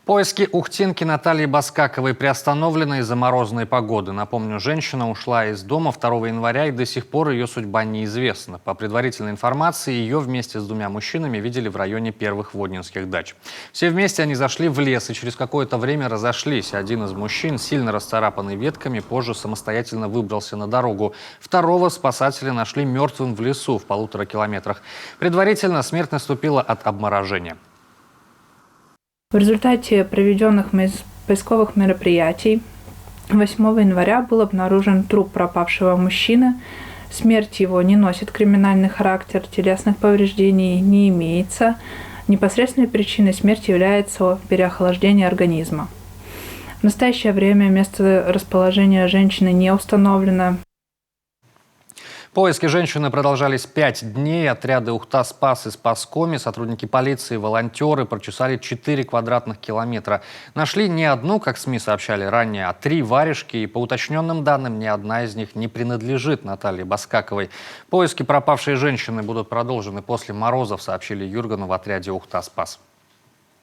Поиски ухтинки Натальи Баскаковой приостановлены из-за морозной погоды. Напомню, женщина ушла из дома 2 января, и до сих пор ее судьба неизвестна. По предварительной информации, ее вместе с 2 мужчинами видели в районе Первых Воднинских дач. Все вместе они зашли в лес и через какое-то время разошлись. Один из мужчин, сильно расцарапанный ветками, позже самостоятельно выбрался на дорогу. Второго спасатели нашли мертвым в лесу в 1,5 километрах. Предварительно смерть наступила от обморожения. В результате проведенных поисковых мероприятий 8 января был обнаружен труп пропавшего мужчины. Смерть его не носит криминальный характер, телесных повреждений не имеется. Непосредственной причиной смерти является переохлаждение организма. В настоящее время место расположения женщины не установлено. Поиски женщины продолжались 5 дней. Отряды Ухта-Спас и Спаскоми, сотрудники полиции, волонтеры прочесали 4 квадратных километра. Нашли не одну, как СМИ сообщали ранее, а 3 варежки. И по уточненным данным, ни одна из них не принадлежит Наталье Баскаковой. Поиски пропавшей женщины будут продолжены после морозов, сообщили Юргану в отряде Ухта-Спас.